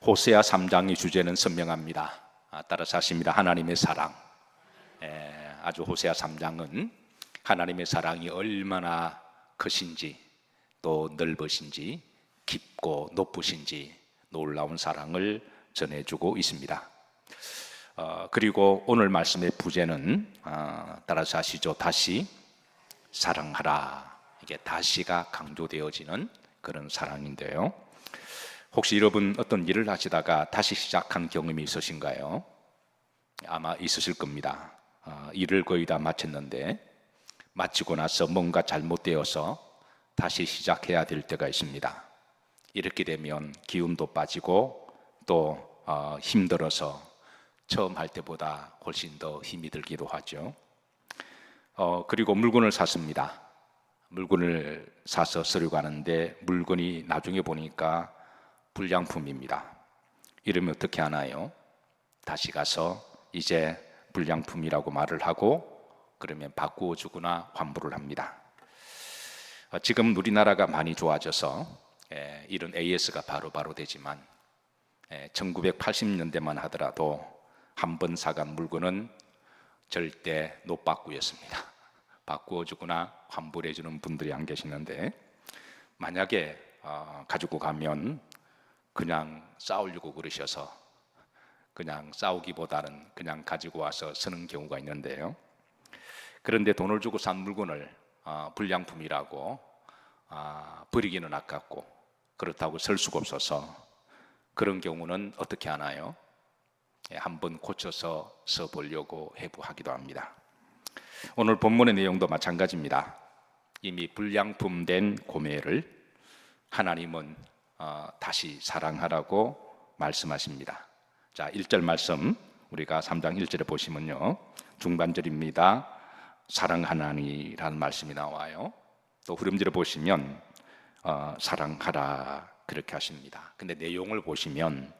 호세아 3장의 주제는 선명합니다. 따라서 하십니다. 하나님의 사랑. 아주 호세아 3장은 하나님의 사랑이 얼마나 크신지, 또 넓으신지, 깊고 높으신지 놀라운 사랑을 전해주고 있습니다. 그리고 오늘 말씀의 부제는 따라서 하시죠. 다시 사랑하라. 이게 다시가 강조되어지는 그런 사랑인데요. 혹시 여러분 어떤 일을 하시다가 다시 시작한 경험이 있으신가요? 아마 있으실 겁니다. 일을 거의 다 마쳤는데 마치고 나서 뭔가 잘못되어서 다시 시작해야 될 때가 있습니다. 이렇게 되면 기운도 빠지고 또 힘들어서 처음 할 때보다 훨씬 더 힘이 들기도 하죠. 그리고 물건을 샀습니다. 물건을 사서 쓰려고 하는데 물건이 나중에 보니까 불량품입니다. 이러면 어떻게 하나요? 다시 가서 이제 불량품이라고 말을 하고 그러면 바꾸어 주거나 환불을 합니다. 지금 우리나라가 많이 좋아져서 이런 AS가 바로바로 되지만 1980년대만 하더라도 한 번 사간 물건은 절대 노빠꾸였습니다. 바꾸어 주거나 환불해 주는 분들이 안 계시는데, 만약에 가지고 가면 그냥 싸우려고 그러셔서 그냥 싸우기보다는 그냥 가지고 와서 쓰는 경우가 있는데요. 그런데 돈을 주고 산 물건을 불량품이라고 버리기는 아깝고 그렇다고 쓸 수가 없어서 그런 경우는 어떻게 하나요? 한번 고쳐서 써보려고 해부하기도 합니다. 오늘 본문의 내용도 마찬가지입니다. 이미 불량품된 고매를 하나님은 다시 사랑하라고 말씀하십니다. 자, 1절 말씀 우리가 3장 1절에 보시면요, 중반절입니다. 사랑하나니라는 말씀이 나와요. 또 후렴절에 보시면 사랑하라 그렇게 하십니다. 근데 내용을 보시면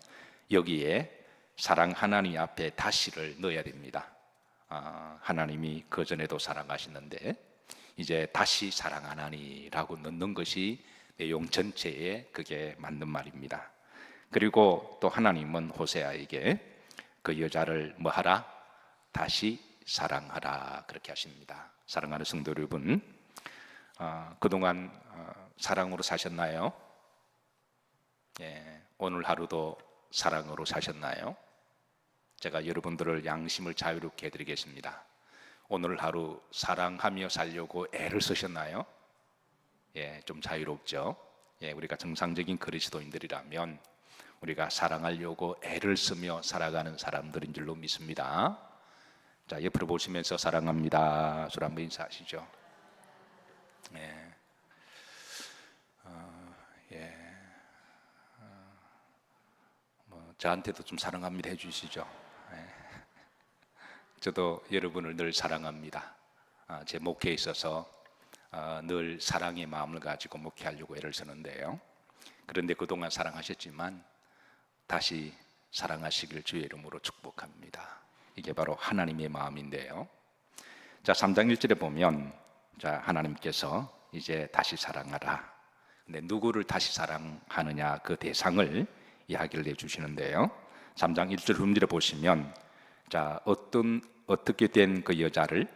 여기에 사랑하나니 앞에 다시를 넣어야 됩니다. 하나님이 그전에도 사랑하시는데 이제 다시 사랑하나니라고 넣는 것이 내용 전체에 그게 맞는 말입니다. 그리고 또 하나님은 호세아에게 그 여자를 뭐하라? 다시 사랑하라 그렇게 하십니다. 사랑하는 성도 여러분, 그동안 사랑으로 사셨나요? 오늘 하루도 사랑으로 사셨나요? 제가 여러분들을 양심을 자유롭게 해드리겠습니다. 오늘 하루 사랑하며 살려고 애를 쓰셨나요? 좀 자유롭죠? 우리가 정상적인 그리스도인들이라면 우리가 사랑하려고 애를 쓰며 살아가는 사람들인 줄로 믿습니다. 자, 옆으로 보시면서 사랑합니다. 서로 한번 인사하시죠. 저한테도 좀 사랑합니다 해주시죠. 저도 여러분을 늘 사랑합니다. 제 목회에 있어서 늘 사랑의 마음을 가지고 목회하려고 애를 쓰는데요. 그런데 그동안 사랑하셨지만 다시 사랑하시길 주의 이름으로 축복합니다. 이게 바로 하나님의 마음인데요. 자, 3장 1절에 보면 자, 하나님께서 이제 다시 사랑하라. 근데 누구를 다시 사랑하느냐 그 대상을 이야기를 해주시는데요. 3장 1절 후절에 보시면 자, 어떻게 된 그 여자를,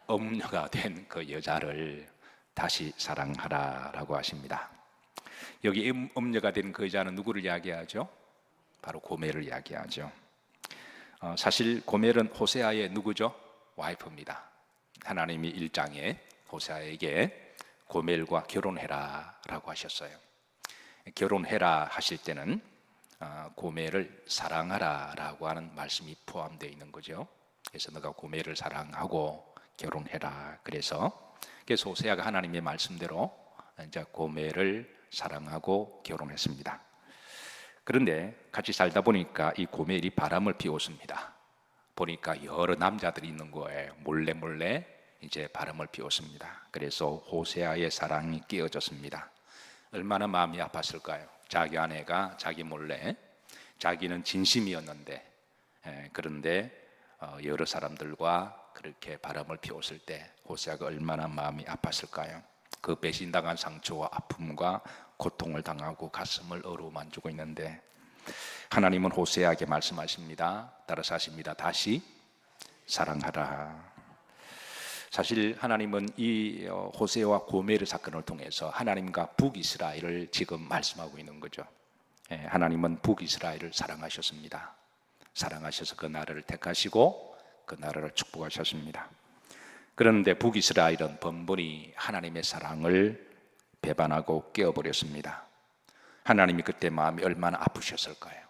엄녀가 된 그 여자를 다시 사랑하라라고 하십니다. 여기 엄녀가 된 그 여자는 누구를 이야기하죠? 바로 고멜을 이야기하죠. 사실 고멜은 호세아의 누구죠? 와이프입니다. 하나님이 1장에 호세아에게 고멜과 결혼해라 라고 하셨어요. 결혼해라 하실 때는 고멜을 사랑하라 라고 하는 말씀이 포함되어 있는 거죠. 그래서 너가 고멜을 사랑하고 결혼해라. 그래서 호세아가 하나님의 말씀대로 이제 고멜을 사랑하고 결혼했습니다. 그런데 같이 살다 보니까 이 고멜이 바람을 피웠습니다. 보니까 여러 남자들이 있는 거예요. 몰래 이제 바람을 피웠습니다. 그래서 호세아의 사랑이 깨어졌습니다. 얼마나 마음이 아팠을까요? 자기 아내가 자기 몰래, 자기는 진심이었는데 그런데 여러 사람들과 그렇게 바람을 피웠을 때 호세아가 얼마나 마음이 아팠을까요? 그 배신당한 상처와 아픔과 고통을 당하고 가슴을 어루만지고 있는데 하나님은 호세아에게 말씀하십니다. 따라서 하십니다. 다시 사랑하라. 사실 하나님은 이 호세아와 고멜의 사건을 통해서 하나님과 북이스라엘을 지금 말씀하고 있는 거죠. 하나님은 북이스라엘을 사랑하셨습니다. 사랑하셔서 그 나라를 택하시고 그 나라를 축복하셨습니다. 그런데 북이스라엘은 번번이 하나님의 사랑을 배반하고 깨어버렸습니다. 하나님이 그때 마음이 얼마나 아프셨을까요?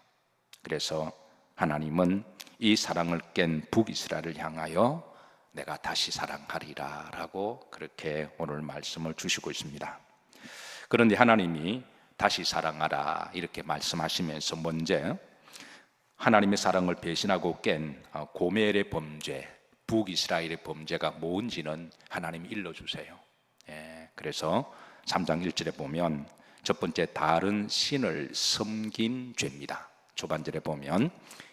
그래서 하나님은 이 사랑을 깬 북이스라엘을 향하여 내가 다시 사랑하리라 라고 그렇게 오늘 말씀을 주시고 있습니다. 그런데 하나님이 다시 사랑하라 이렇게 말씀하시면서 먼저 하나님의 사랑을 배신하고 깬 고멜의 범죄, 북이스라엘의 범죄가 뭔지는 하나님이 일러주세요. 그래서 3장 1절에 보면 첫 번째, 다른 신을 섬긴 죄입니다. 초반절에 보면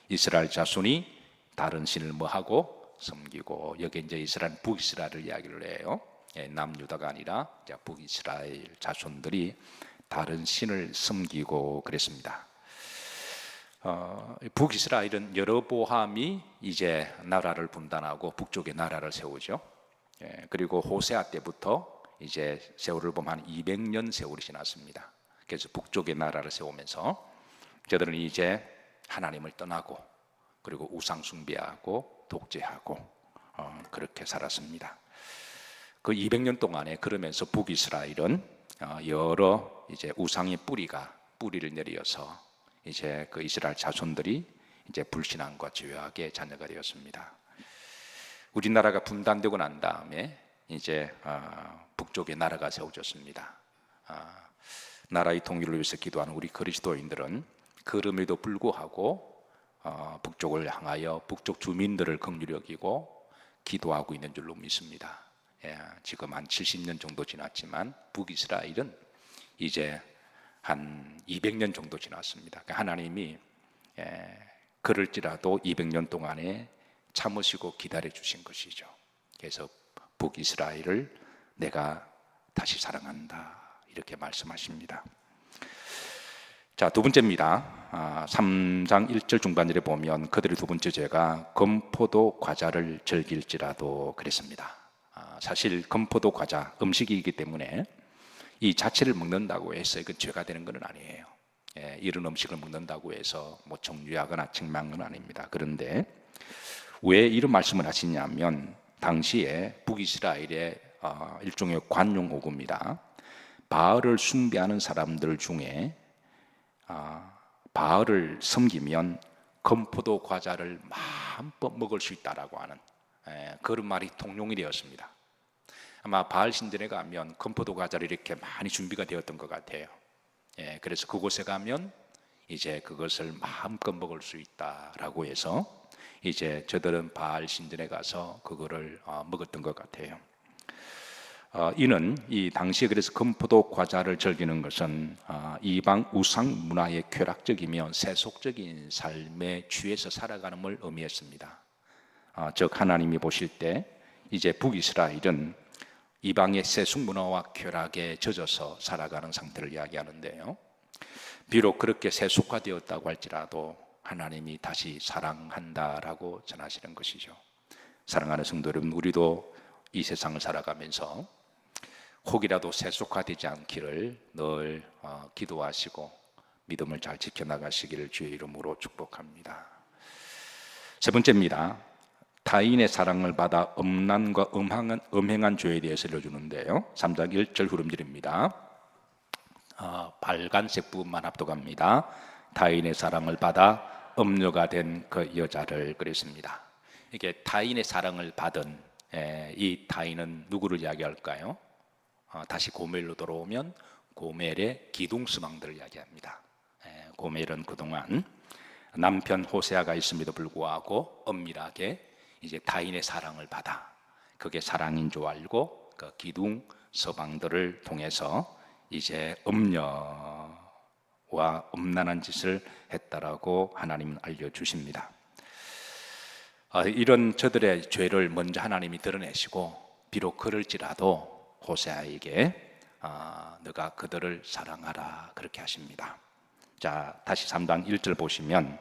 이스라엘 자손이 다른 신을 뭐하고 섬기고, 여기 이제 이스라엘 북이스라엘을 이야기를 해요. 남유다가 아니라 북이스라엘 자손들이 다른 신을 섬기고 그랬습니다. 북이스라엘은 여로보암이 이제 나라를 분단하고 북쪽에 나라를 세우죠. 그리고 호세아 때부터 이제 세월을 보면 한 200년 세월이 지났습니다. 그래서 북쪽에 나라를 세우면서 저들은 이제 하나님을 떠나고 그리고 우상 숭배하고 독재하고 그렇게 살았습니다. 그 200년 동안에 그러면서 북이스라엘은 여러 이제 우상의 뿌리를 내리어서 이제 그 이스라엘 자손들이 이제 불신앙과 죄악의 자녀가 되었습니다. 우리나라가 분단되고 난 다음에 이제 북쪽에 나라가 세워졌습니다. 나라의 통일을 위해서 기도하는 우리 그리스도인들은 그럼에도 불구하고 북쪽을 향하여 북쪽 주민들을 긍휼히 여기고 기도하고 있는 줄로 믿습니다. 지금 한 70년 정도 지났지만 북이스라엘은 이제 한 200년 정도 지났습니다. 그러니까 하나님이 그럴지라도 200년 동안에 참으시고 기다려 주신 것이죠. 그래서 북이스라엘을 내가 다시 사랑한다 이렇게 말씀하십니다. 자, 두 번째입니다. 3장 1절 중반절에 보면 그들의 두 번째 죄가 금포도 과자를 즐길지라도 그랬습니다. 사실 금포도 과자 음식이기 때문에 이 자체를 먹는다고 해서 이건 죄가 되는 건 아니에요. 이런 음식을 먹는다고 해서 뭐 정죄하거나 책망한 건 아닙니다. 그런데 왜 이런 말씀을 하시냐면 당시에 북이스라엘의 일종의 관용호구입니다. 바알을 숭배하는 사람들 중에 바알을 섬기면 금포도 과자를 마음껏 먹을 수 있다라고 하는 그런 말이 통용이 되었습니다. 아마 바알 신전에 가면 금포도 과자를 이렇게 많이 준비가 되었던 것 같아요. 그래서 그곳에 가면 이제 그것을 마음껏 먹을 수 있다라고 해서 이제 저들은 바알 신전에 가서 그거를 먹었던 것 같아요. 이는 이 당시에 그래서 금포도 과자를 즐기는 것은 이방 우상 문화의 쾌락적이며 세속적인 삶에 취해서 살아가는을 의미했습니다. 즉 하나님이 보실 때 이제 북이스라엘은 이방의 세속 문화와 쾌락에 젖어서 살아가는 상태를 이야기하는데요. 비록 그렇게 세속화되었다고 할지라도 하나님이 다시 사랑한다라고 전하시는 것이죠. 사랑하는 성도 여러분, 우리도 이 세상을 살아가면서 혹이라도 세속화되지 않기를 늘 기도하시고 믿음을 잘 지켜나가시기를 주의 이름으로 축복합니다. 세 번째입니다. 타인의 사랑을 받아 음란과 음행한 죄에 대해서 알려주는데요. 3장 1절 후렴절입니다. 빨간색 부분만 합독합니다. 타인의 사랑을 받아 음녀가 된 그 여자를 그랬습니다. 이게 타인의 사랑을 받은 이 타인은 누구를 이야기할까요? 다시 고멜로 돌아오면 고멜의 기둥스망들을 이야기합니다. 고멜은 그동안 남편 호세아가 있음에도 불구하고 엄밀하게 이제 타인의 사랑을 받아 그게 사랑인 줄 알고 그 기둥 서방들을 통해서 이제 음녀와 음란한 짓을 했다라고 하나님은 알려주십니다. 이런 저들의 죄를 먼저 하나님이 드러내시고 비록 그럴지라도 호세아에게 너가 그들을 사랑하라 그렇게 하십니다. 자, 다시 3장 1절 보시면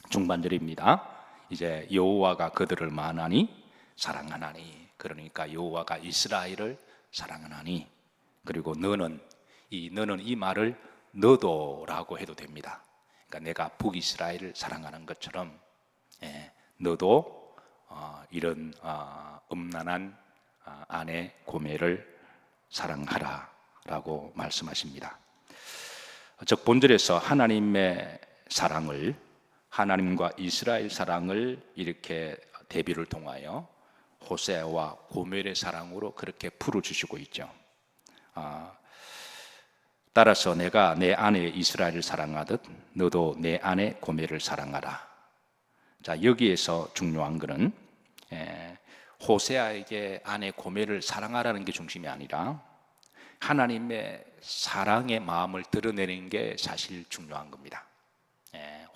중반절입니다. 이제 여호와가 그들을 만하니 사랑하나니, 그러니까 여호와가 이스라엘을 사랑하나니, 그리고 너는 이 말을 너도라고 해도 됩니다. 그러니까 내가 북이스라엘을 사랑하는 것처럼 너도 이런 음란한 아내 고멜을 사랑하라라고 말씀하십니다. 즉 본절에서 하나님의 사랑을, 하나님과 이스라엘 사랑을 이렇게 대비를 통하여 호세아와 고멜의 사랑으로 그렇게 풀어주시고 있죠. 따라서 내가 내 아내 이스라엘을 사랑하듯 너도 내 아내 고멜을 사랑하라. 자, 여기에서 중요한 것은 호세아에게 아내 고멜을 사랑하라는 게 중심이 아니라 하나님의 사랑의 마음을 드러내는 게 사실 중요한 겁니다.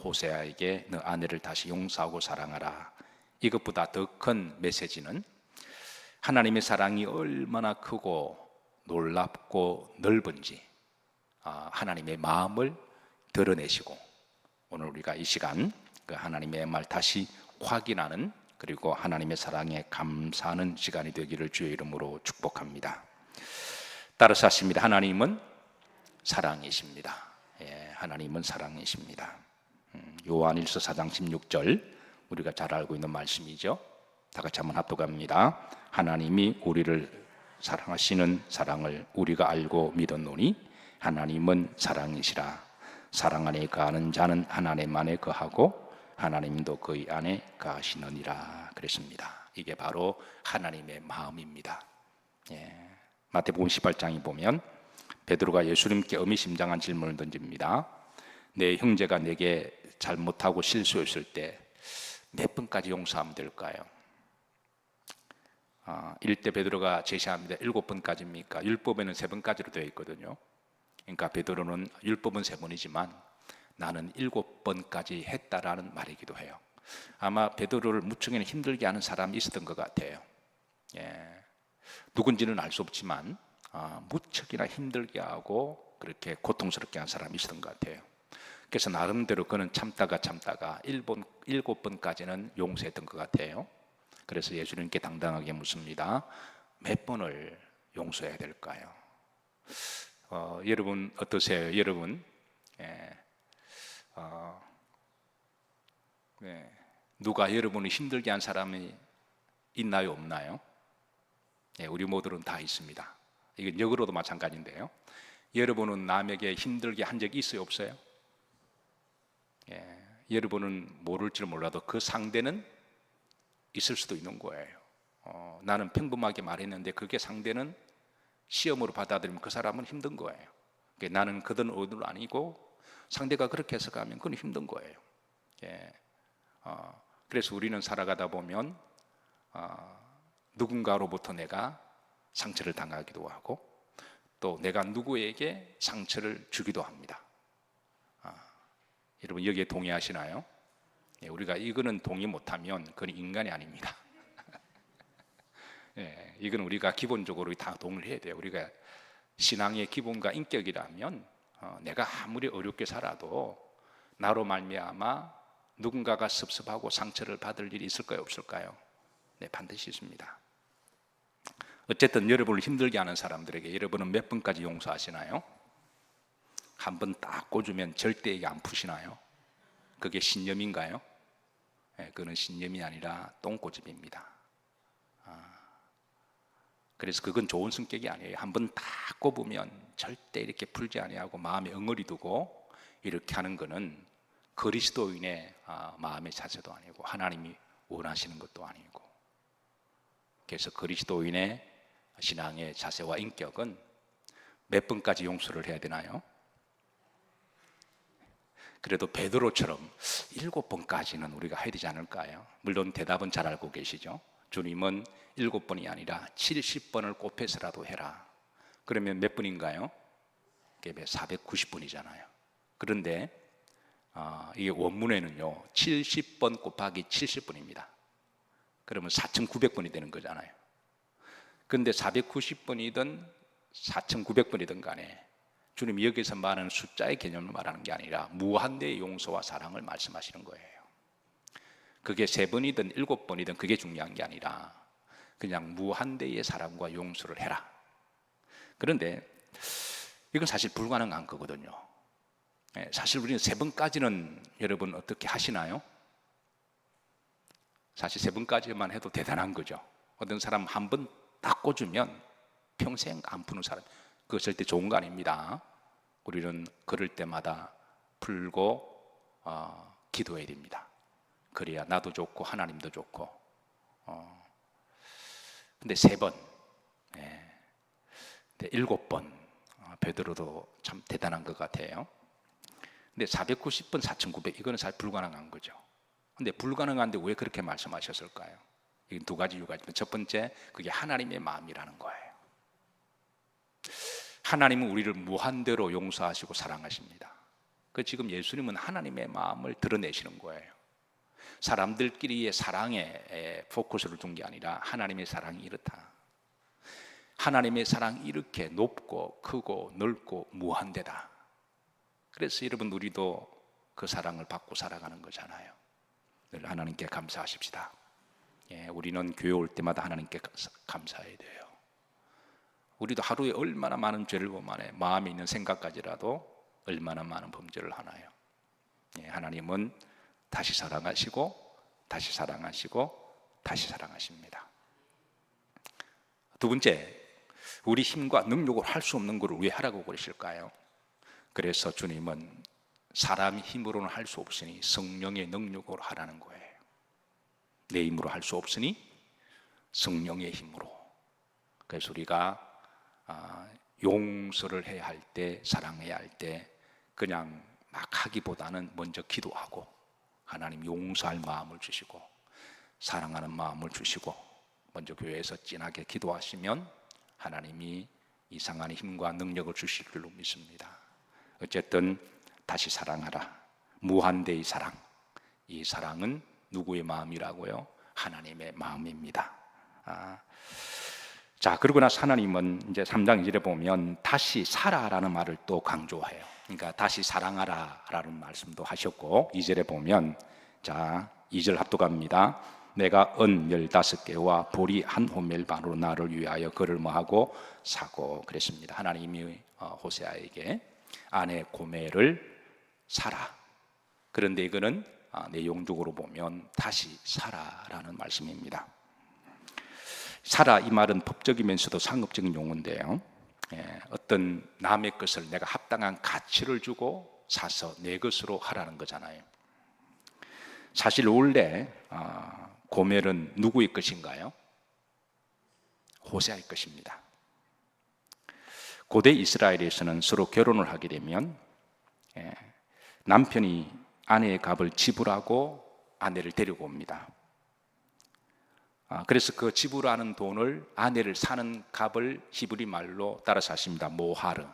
호세아에게 너 아내를 다시 용서하고 사랑하라. 이것보다 더 큰 메시지는 하나님의 사랑이 얼마나 크고 놀랍고 넓은지 하나님의 마음을 드러내시고, 오늘 우리가 이 시간 그 하나님의 말 다시 확인하는, 그리고 하나님의 사랑에 감사하는 시간이 되기를 주의 이름으로 축복합니다. 따라서 하십니다. 하나님은 사랑이십니다. 하나님은 사랑이십니다. 요한일서 4장 16절, 우리가 잘 알고 있는 말씀이죠. 다 같이 한번 합독합니다. 하나님이 우리를 사랑하시는 사랑을 우리가 알고 믿었노니 하나님은 사랑이시라. 사랑 안에 거하는 자는 하나님 안에 거하고 하나님도 그의 안에 거하시느니라 그랬습니다. 이게 바로 하나님의 마음입니다. 마태복음 18장에 보면 베드로가 예수님께 의미심장한 질문을 던집니다. 내 형제가 내게 잘못하고 실수했을 때 몇 번까지 용서하면 될까요? 1대 베드로가 제시합니다. 7번까지입니까? 율법에는 3번까지로 되어 있거든요. 그러니까 베드로는 율법은 3번이지만 나는 7번까지 했다라는 말이기도 해요. 아마 베드로를 무척이나 힘들게 하는 사람이 있었던 것 같아요. 누군지는 알 수 없지만 무척이나 힘들게 하고 그렇게 고통스럽게 한 사람이 있었던 것 같아요. 그래서 나름대로 그는 참다가 7번까지는 용서했던 것 같아요. 그래서 예수님께 당당하게 묻습니다. 몇 번을 용서해야 될까요? 여러분 어떠세요? 여러분 누가 여러분을 힘들게 한 사람이 있나요? 없나요? 우리 모두는 다 있습니다. 이건 역으로도 마찬가지인데요. 여러분은 남에게 힘들게 한 적이 있어요? 없어요? 여러분은 모를지 몰라도 그 상대는 있을 수도 있는 거예요. 나는 평범하게 말했는데 그게 상대는 시험으로 받아들이면 그 사람은 힘든 거예요. 나는 그런 의도는 아니고 상대가 그렇게 해석하면 그건 힘든 거예요. 그래서 우리는 살아가다 보면 누군가로부터 내가 상처를 당하기도 하고 또 내가 누구에게 상처를 주기도 합니다. 여러분 여기에 동의하시나요? 우리가 이거는 동의 못하면 그건 인간이 아닙니다. 이건 우리가 기본적으로 다 동의를 해야 돼요. 우리가 신앙의 기본과 인격이라면 내가 아무리 어렵게 살아도 나로 말미암아 누군가가 섭섭하고 상처를 받을 일이 있을까요? 없을까요? 네, 반드시 있습니다. 어쨌든 여러분을 힘들게 하는 사람들에게 여러분은 몇 번까지 용서하시나요? 한 번 딱 꽂으면 절대 이게 안 푸시나요? 그게 신념인가요? 그건 신념이 아니라 똥꼬집입니다. 그래서 그건 좋은 성격이 아니에요. 한 번 딱 꼽으면 절대 이렇게 풀지 아니하고 마음에 엉어리 두고 이렇게 하는 거는 그리스도인의 마음의 자세도 아니고 하나님이 원하시는 것도 아니고, 그래서 그리스도인의 신앙의 자세와 인격은 몇 번까지 용서를 해야 되나요? 그래도 베드로처럼 7번까지는 우리가 해야 되지 않을까요? 물론 대답은 잘 알고 계시죠. 주님은 7번이 아니라 70번을 곱해서라도 해라. 그러면 몇 번인가요? 그게 490번이잖아요. 그런데 이게 원문에는요 70번 곱하기 70번입니다. 그러면 4,900번이 되는 거잖아요. 그런데 490번이든 4,900번이든 간에 주님이 여기서 말하는 숫자의 개념을 말하는 게 아니라 무한대의 용서와 사랑을 말씀하시는 거예요. 그게 3번이든 7번이든 그게 중요한 게 아니라 그냥 무한대의 사랑과 용서를 해라. 그런데 이건 사실 불가능한 거거든요. 사실 우리는 3번까지는 여러분 어떻게 하시나요? 사실 3번까지만 해도 대단한 거죠. 어떤 사람 한 번 딱 꽂으면 평생 안 푸는 사람, 그거 절대 좋은 거 아닙니다. 우리는 그럴 때마다 풀고 기도해야 됩니다. 그래야 나도 좋고 하나님도 좋고. 근데 3번, 7번, 베드로도 참 대단한 것 같아요. 근데 490번, 4900 이거는 사실 불가능한 거죠. 근데 불가능한데 왜 그렇게 말씀하셨을까요? 이 2가지 이유가 있습니다. 첫 번째, 그게 하나님의 마음이라는 거예요. 하나님은 우리를 무한대로 용서하시고 사랑하십니다. 그 지금 예수님은 하나님의 마음을 드러내시는 거예요. 사람들끼리의 사랑에 포커스를 둔 게 아니라 하나님의 사랑이 이렇다. 하나님의 사랑이 이렇게 높고 크고 넓고 무한대다. 그래서 여러분 우리도 그 사랑을 받고 살아가는 거잖아요. 늘 하나님께 감사하십시다. 우리는 교회 올 때마다 하나님께 감사해야 돼요. 우리도 하루에 얼마나 많은 죄를 범하네. 마음에 있는 생각까지라도 얼마나 많은 범죄를 하나요. 하나님은 다시 사랑하시고 다시 사랑하시고 다시 사랑하십니다. 2번째, 우리 힘과 능력으로 할 수 없는 것을 왜 하라고 그러실까요? 그래서 주님은 사람의 힘으로는 할 수 없으니 성령의 능력으로 하라는 거예요. 내 힘으로 할 수 없으니 성령의 힘으로. 그래서 우리가 용서를 해야 할 때, 사랑해야 할 때 그냥 막 하기보다는 먼저 기도하고 하나님 용서할 마음을 주시고 사랑하는 마음을 주시고 먼저 교회에서 진하게 기도하시면 하나님이 이상한 힘과 능력을 주실 줄로 믿습니다. 어쨌든 다시 사랑하라. 무한대의 사랑. 이 사랑은 누구의 마음이라고요? 하나님의 마음입니다. 자, 그러고 나서 하나님은 이제 3장 2절에 보면 다시 살아라는 말을 또 강조해요. 그러니까 다시 사랑하라라는 말씀도 하셨고 2절에 보면 자, 2절 합독합니다. 내가 은 15개와 보리 한 호멜 반으로 나를 위하여 그를 뭐하고 사고 그랬습니다. 하나님이 호세아에게 아내 고멜을 사라. 그런데 이거는 내용적으로 보면 다시 사라라는 말씀입니다. 사라 이 말은 법적이면서도 상업적인 용어인데요. 어떤 남의 것을 내가 합당한 가치를 주고 사서 내 것으로 하라는 거잖아요. 사실 원래 고멜은 누구의 것인가요? 호세아의 것입니다. 고대 이스라엘에서는 서로 결혼을 하게 되면 남편이 아내의 값을 지불하고 아내를 데리고 옵니다. 그래서 그 지불하는 돈을 아내를 사는 값을 히브리 말로 따라서 하십니다. 모하르,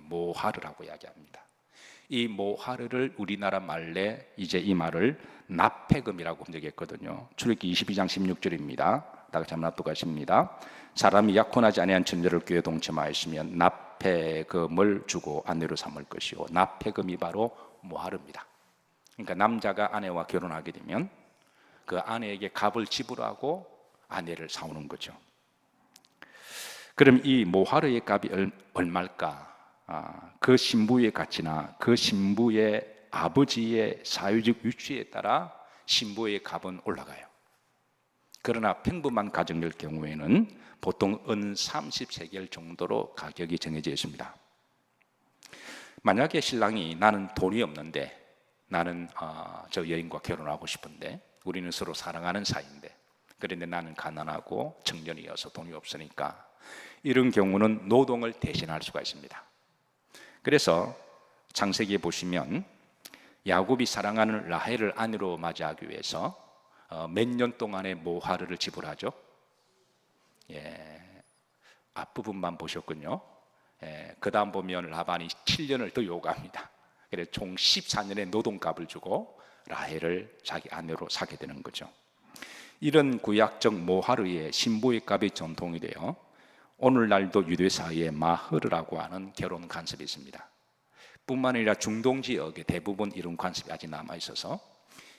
모하르라고 이야기합니다. 이 모하르를 우리나라 말에 이제 이 말을 납폐금이라고 번역했거든요. 출애굽기 22장 16절입니다. 다 같이 한번 납독하십니다. 사람이 약혼하지 아니한 처녀를 교회 동침하였으면 납폐금을 주고 아내로 삼을 것이요. 납폐금이 바로 모하르입니다. 그러니까 남자가 아내와 결혼하게 되면 그 아내에게 값을 지불하고 아내를 사오는 거죠. 그럼 이 모하르의 값이 얼마일까? 그 신부의 가치나 그 신부의 아버지의 사회적 위치에 따라 신부의 값은 올라가요. 그러나 평범한 가정일 경우에는 보통 은 30세겔 정도로 가격이 정해져 있습니다. 만약에 신랑이 나는 돈이 없는데 나는 저 여인과 결혼하고 싶은데 우리는 서로 사랑하는 사이인데 그런데 나는 가난하고 청년이어서 돈이 없으니까 이런 경우는 노동을 대신할 수가 있습니다. 그래서 창세기에 보시면 야곱이 사랑하는 라헬을 아내로 맞이하기 위해서 몇 년 동안의 모하르를 지불하죠. 앞부분만 보셨군요. 그 다음 보면 라반이 7년을 더 요구합니다. 그래서 총 14년의 노동값을 주고 라헬을 자기 아내로 사게 되는 거죠. 이런 구약적 모하르의 신부의 값이 전통이 돼요. 오늘날도 유대 사이에 마흐르라고 하는 결혼 관습이 있습니다. 뿐만 아니라 중동 지역에 대부분 이런 관습이 아직 남아 있어서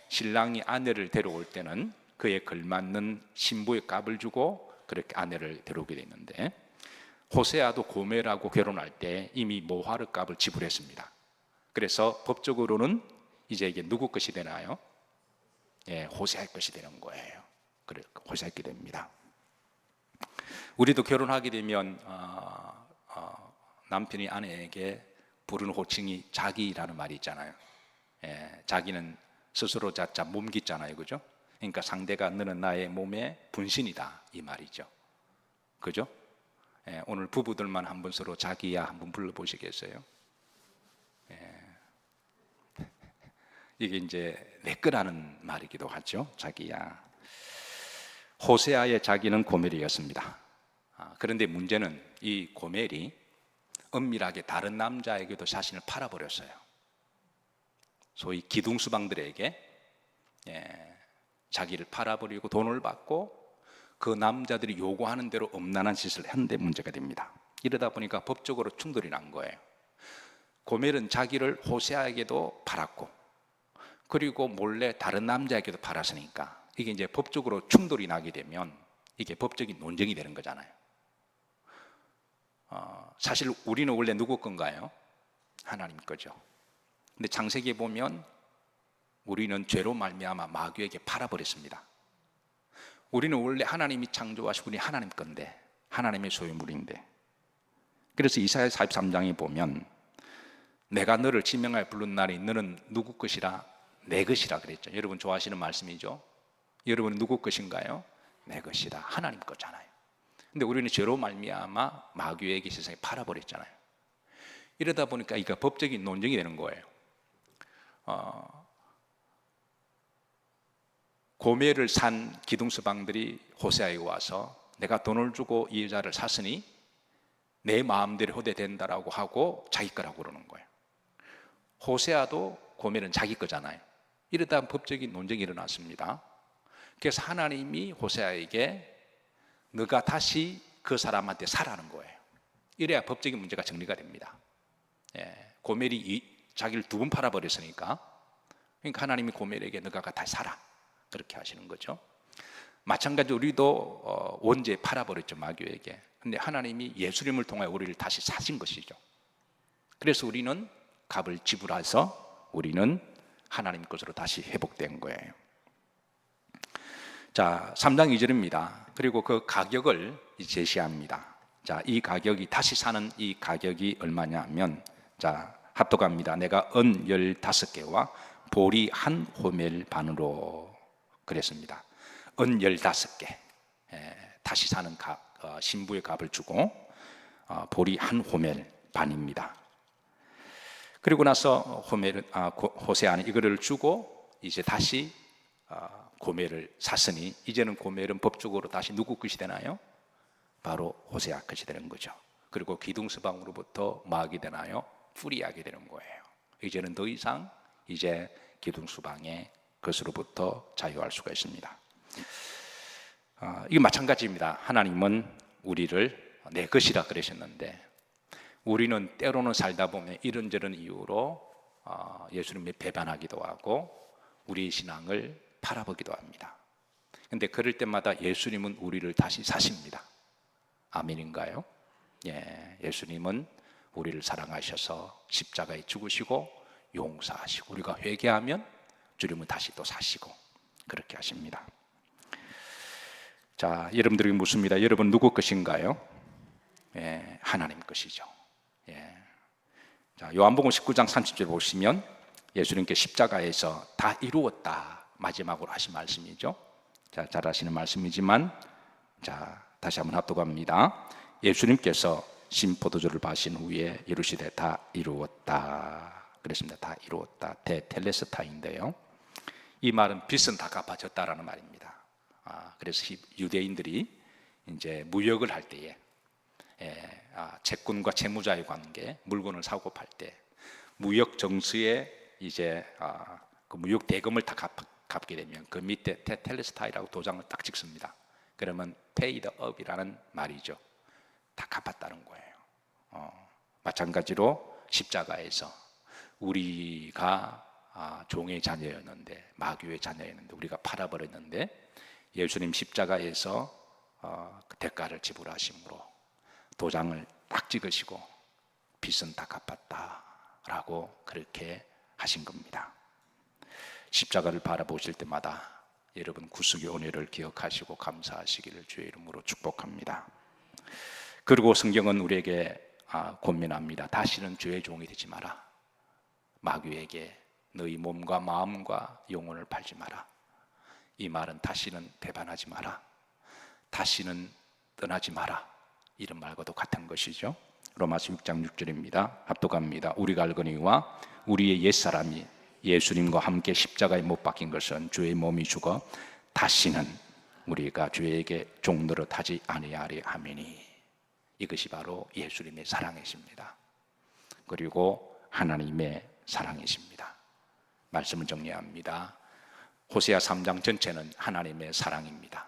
신랑이 아내를 데려올 때는 그에 걸맞는 신부의 값을 주고 그렇게 아내를 데려오게 돼 있는데, 호세아도 고멜하고 결혼할 때 이미 모하르 값을 지불했습니다. 그래서 법적으로는 이제 이게 누구 것이 되나요? 예, 호세아의 것이 되는 거예요. 그래, 호세아의 것이 됩니다. 우리도 결혼하게 되면 남편이 아내에게 부르는 호칭이 자기라는 말이 있잖아요. 예, 자기는 스스로 자자 몸깃잖아요, 그죠? 그러니까 상대가 너는 나의 몸의 분신이다 이 말이죠, 그죠? 예, 오늘 부부들만 한번 서로 자기야 한번 불러보시겠어요? 예. 이게 이제 내 거라는 말이기도 하죠, 자기야. 호세아의 자기는 고멜이었습니다. 그런데 문제는 이 고멜이 은밀하게 다른 남자에게도 자신을 팔아버렸어요. 소위 기둥수방들에게 자기를 팔아버리고 돈을 받고 그 남자들이 요구하는 대로 엄란한 짓을 한 데 문제가 됩니다. 이러다 보니까 법적으로 충돌이 난 거예요. 고멜은 자기를 호세아에게도 팔았고 그리고 몰래 다른 남자에게도 팔았으니까 이게 이제 법적으로 충돌이 나게 되면 이게 법적인 논쟁이 되는 거잖아요. 사실 우리는 원래 누구 건가요? 하나님 거죠. 근데 창세기에 보면 우리는 죄로 말미암아 마귀에게 팔아버렸습니다. 우리는 원래 하나님이 창조하시고 우리 하나님 건데 하나님의 소유물인데, 그래서 이사야 43장에 보면 내가 너를 지명하여 부른 날이 너는 누구 것이라? 내 것이라 그랬죠. 여러분 좋아하시는 말씀이죠. 여러분은 누구 것인가요? 내 것이다. 하나님 거잖아요. 근데 우리는 죄로 말미암아 마귀에게 세상에 팔아버렸잖아요. 이러다 보니까 이게 법적인 논쟁이 되는 거예요. 고멜을 산 기둥수방들이 호세아에게 와서 내가 돈을 주고 이 여자를 샀으니 내 마음대로 호되된다라고 하고 자기 거라고 그러는 거예요. 호세아도 고멜은 자기 거잖아요. 이러다 법적인 논쟁이 일어났습니다. 그래서 하나님이 호세아에게 너가 다시 그 사람한테 사라는 거예요. 이래야 법적인 문제가 정리가 됩니다. 고멜이 자기를 두 번 팔아버렸으니까, 그러니까 하나님이 고멜에게 너가 다시 사라 그렇게 하시는 거죠. 마찬가지로 우리도 원죄에 팔아버렸죠, 마귀에게. 근데 하나님이 예수님을 통해 우리를 다시 사신 것이죠. 그래서 우리는 값을 지불해서 우리는 하나님 것으로 다시 회복된 거예요. 자, 3장 2절입니다. 그리고 그 가격을 제시합니다. 자, 이 가격이 다시 사는 이 가격이 얼마냐 하면, 자, 합독합니다. 내가 은 15개와 보리 한 호멜 반으로 그랬습니다. 은 15개 다시 사는 신부의 값을 주고 보리 한 호멜 반입니다. 그리고 나서 호세아는 이거를 주고 이제 다시 고멜을 샀으니 이제는 고멜은 법적으로 다시 누구 것이 되나요? 바로 호세아 것이 되는 거죠. 그리고 기둥수방으로부터 뭐하게 되나요? 풀이하게 되는 거예요. 이제는 더 이상 이제 기둥수방의 것으로부터 자유할 수가 있습니다. 이게 마찬가지입니다. 하나님은 우리를 내 것이라 그러셨는데 우리는 때로는 살다 보면 이런저런 이유로 예수님을 배반하기도 하고 우리의 신앙을 팔아보기도 합니다. 그런데 그럴 때마다 예수님은 우리를 다시 사십니다. 아멘인가요? 예, 예수님은 우리를 사랑하셔서 십자가에 죽으시고 용서하시고 우리가 회개하면 주님은 다시 또 사시고 그렇게 하십니다. 자, 여러분들에게 묻습니다. 여러분 누구 것인가요? 예, 하나님 것이죠. 예. 자, 요한복음 19장 30절 보시면 예수님께 십자가에서 다 이루었다 마지막으로 하신 말씀이죠. 자, 잘 아시는 말씀이지만 자, 다시 한번 합독합니다. 예수님께서 신포도주를 마신 후에 이루시되 다 이루었다 그랬습니다. 다 이루었다. 테텔레스타인데요. 이 말은 빚은 다 갚아졌다라는 말입니다. 그래서 유대인들이 이제 무역을 할 때에 채권과 채무자의 관계, 물건을 사고 팔 때 무역 정수에 이제 그 무역 대금을 다 갚게 되면 그 밑에 테텔레스타이라고 도장을 딱 찍습니다. 그러면 paid up이라는 말이죠. 다 갚았다는 거예요. 마찬가지로 십자가에서 우리가 종의 자녀였는데, 마귀의 자녀였는데 우리가 팔아버렸는데 예수님 십자가에서 그 대가를 지불하심으로 도장을 딱 찍으시고 빚은 다 갚았다라고 그렇게 하신 겁니다. 십자가를 바라보실 때마다 여러분 구속의 은혜를 기억하시고 감사하시기를 주의 이름으로 축복합니다. 그리고 성경은 우리에게 권면합니다. 다시는 죄의 종이 되지 마라. 마귀에게 너희 몸과 마음과 영혼을 팔지 마라. 이 말은 다시는 배반하지 마라, 다시는 떠나지 마라, 이런 말과도 같은 것이죠. 로마서 6장 6절입니다. 합독합니다. 우리가 알거니와 우리의 옛사람이 예수님과 함께 십자가에 못 박힌 것은 주의 몸이 죽어 다시는 우리가 죄에게 종 노릇하지 아니하리 하매니. 이것이 바로 예수님의 사랑이십니다. 그리고 하나님의 사랑이십니다. 말씀을 정리합니다. 호세아 3장 전체는 하나님의 사랑입니다.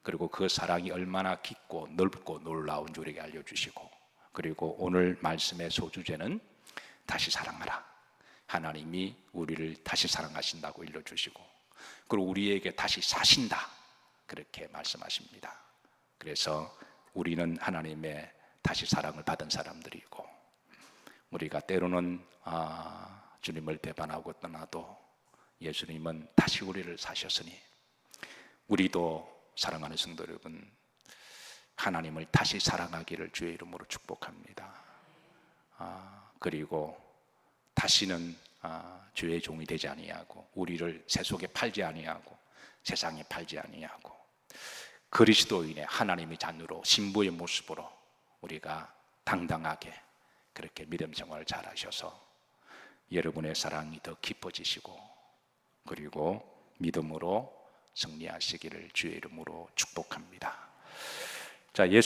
그리고 그 사랑이 얼마나 깊고 넓고 놀라운 줄 우리에게 알려주시고, 그리고 오늘 말씀의 소주제는 다시 사랑하라. 하나님이 우리를 다시 사랑하신다고 일러주시고, 그리고 우리에게 다시 사신다, 그렇게 말씀하십니다. 그래서 우리는 하나님의 다시 사랑을 받은 사람들이고, 우리가 때로는 주님을 배반하고 떠나도 예수님은 다시 우리를 사셨으니 우리도 사랑하는 성도 여러분, 하나님을 다시 사랑하기를 주의 이름으로 축복합니다. 그리고 다시는 주의 종이 되지 아니하고 우리를 세속에 팔지 아니하고 세상에 팔지 아니하고 그리스도인의 하나님의 자녀로 신부의 모습으로 우리가 당당하게 그렇게 믿음 생활을 잘하셔서 여러분의 사랑이 더 깊어지시고, 그리고 믿음으로 승리하시기를 주의 이름으로 축복합니다. 자, 예수